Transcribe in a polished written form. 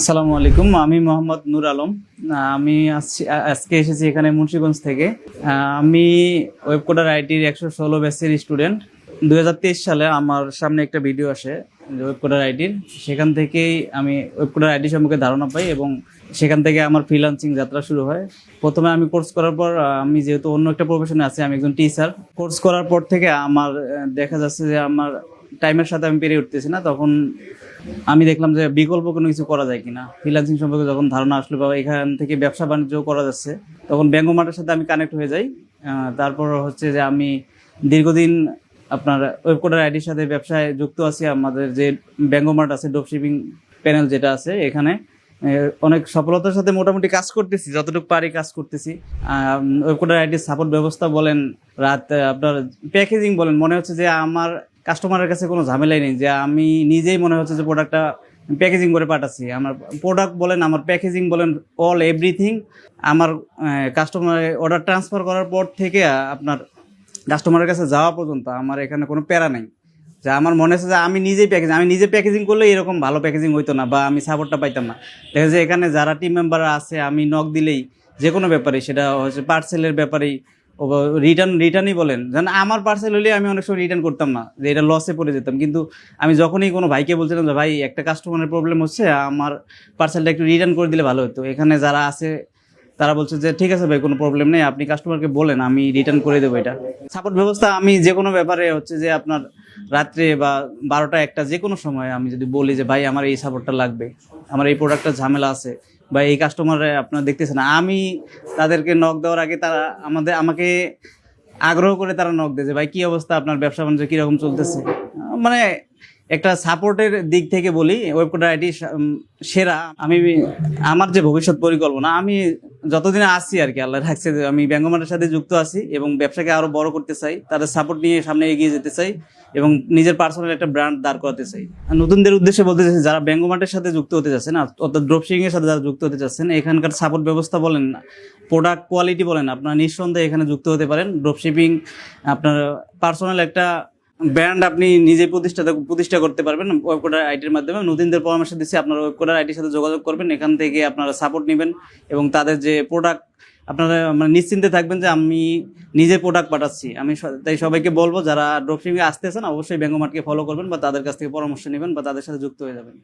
আসসালামু আলাইকুম। আমি মোহাম্মদ নূর আলম। আমি আজকে এসেছি এখানে মুন্সিগঞ্জ থেকে। আমি ওয়েব কোডার আইটির 116 ব্যাচের স্টুডেন্ট। 2023 সালে আমার সামনে একটা ভিডিও আসে ওয়েব কোডার আইটির। সেখান থেকেই আমি ওয়েব কোডার আইটি সম্পর্কে ধারণা পাই এবং সেখান থেকে আমার ফ্রিল্যান্সিং যাত্রা শুরু হয়। প্রথমে আমি কোর্স করার পর আমি যেহেতু অন্য একটা প্রফেশনে আছি, আমি একজন টিচার। কোর্স করার পর থেকে আমার দেখা যাচ্ছে যে আমার টাইমের সাথে আমি পেরে উঠতেছি না। তখন আমি দেখলাম যে বিকল্প কোনো কিছু করা যায় কিনা। ফ্রিল্যান্সিং সম্পর্কে যখন ধারণা আসলো বা এখান থেকে ব্যবসা বাণিজ্য করা যাচ্ছে, তখন ব্যাঙ্গমার্টের সাথে আমি কানেক্ট হয়ে যাই। তারপর হচ্ছে যে আমি দীর্ঘদিন আপনার ওয়েব কোডার আইডির সাথে ব্যবসায় যুক্ত আছি। আমাদের যে ব্যাঙ্গমার্ট আছে, ড্রপ শিপিং প্যানেল যেটা আছে, এখানে অনেক সফলতার সাথে মোটামুটি কাজ করতেছি, যতটুকু পারি কাজ করতেছি। ওয়েব কোডার আইডির সাপোর্ট ব্যবস্থা বলেন, আপনার প্যাকেজিং বলেন, মনে হচ্ছে যে আমার কাস্টমারের কাছে কোনো ঝামেলাই নেই, যে আমি নিজেই মনে হচ্ছে যে প্রোডাক্টটা প্যাকেজিং করে পাঠাচ্ছি। আমার প্রোডাক্ট বলেন, আমার প্যাকেজিং বলেন, অল এভরিথিং আমার কাস্টমার অর্ডার ট্রান্সফার করার পর থেকে আপনার কাস্টমারের কাছে যাওয়া পর্যন্ত আমার এখানে কোনো প্যারা নেই। যা আমার মনে হচ্ছে যে আমি নিজে প্যাকেজিং করলে এরকম ভালো প্যাকেজিং হইতো না, বা আমি সাপোর্টটা পাইতাম না। দেখা যায় এখানে যারা টিম মেম্বার আছে, আমি নক দিলেই যে কোনো ব্যাপারে, সেটা হচ্ছে পার্সেলের ব্যাপারেই রিটার্নই বলেন, যেন আমার পার্সেল হলে আমি অনেক সময় রিটার্ন করতাম না, যে এটা লসে পড়ে যেতাম। কিন্তু আমি যখনই কোনো ভাইকে বলছিলাম যে ভাই একটা কাস্টমারের প্রবলেম হচ্ছে, আমার পার্সেলটা একটু রিটার্ন করে দিলে ভালো হতো, এখানে যারা আছে তারা বলছে যে ঠিক আছে ভাই, কোনো প্রবলেম নেই, আপনি কাস্টমারকে বলেন, আমি রিটার্ন করে দেবো। এটা সাপোর্ট ব্যবস্থা আমি যে কোনো ব্যাপারে হচ্ছে যে আপনার রাত্রে বা 12টা 1টা যে কোনো সময় আমি যদি বলি যে ভাই আমার এই সাপোর্টটা লাগবে, আমার এই প্রোডাক্টটা ঝামেলা আছে, বা এই কাস্টমার আপনার দেখতেছেন, আমি তাদেরকে নক দেওয়ার আগে তারা আমাকে আগ্রহ করে তারা নক দেয় যে ভাই কি অবস্থা, আপনার ব্যবসা বাণিজ্য কিরকম চলতেছে। মানে একটা সাপোর্টের দিক থেকে বলি ওয়েব কোডার আইটি সেরা। আমি আমার যে ভবিষ্যৎ পরিকল্পনা, আমি যতদিন আছি আর কি, আল্লাহ রাখছে যে আমি ব্যাঙ্গমার্টের সাথে যুক্ত আছি এবং ব্যবসাকে আরো বড় করতে চাই, তাদের সাপোর্ট নিয়ে সামনে এগিয়ে যেতে চাই এবং নিজের পার্সোনাল একটা ব্র্যান্ড দাঁড় করাতে চাই। আর নতুনদের উদ্দেশ্যে বলতে চাইছি, যারা ব্যাঙ্গমার্টের সাথে যুক্ত হতে যাচ্ছেন, অর্থাৎ ড্রপশিপিং এর সাথে যারা যুক্ত হতে চাচ্ছেন, এখানকার সাপোর্ট ব্যবস্থা বলেন, প্রোডাক্ট কোয়ালিটি বলেন, আপনারা নিঃসন্দেহে এখানে যুক্ত হতে পারেন। ড্রপশিপিং আপনার পার্সোনাল একটা ব্র্যান্ড আপনি নিজে প্রতিষ্ঠা করতে পারবেন ওয়েব কোডার আইটির মাধ্যমে। নতুনদের পরামর্শ দিচ্ছি, আপনারা ওয়েব কোডার আইটির সাথে যোগাযোগ করবেন, এখান থেকে আপনারা সাপোর্ট নেবেন এবং তাদের যে প্রোডাক্ট আপনারা মানে নিশ্চিন্তে থাকবেন যে আমি নিজে প্রোডাক্ট পাঠাচ্ছি। আমি তাই সবাইকে বলবো, যারা ড্রপশিপিং এ আসতেছেন অবশ্যই ব্যাঙ্গমার্টকে ফলো করবেন বা তাদের কাছ থেকে পরামর্শ নেবেন বা তাদের সাথে যুক্ত হয়ে যাবেন।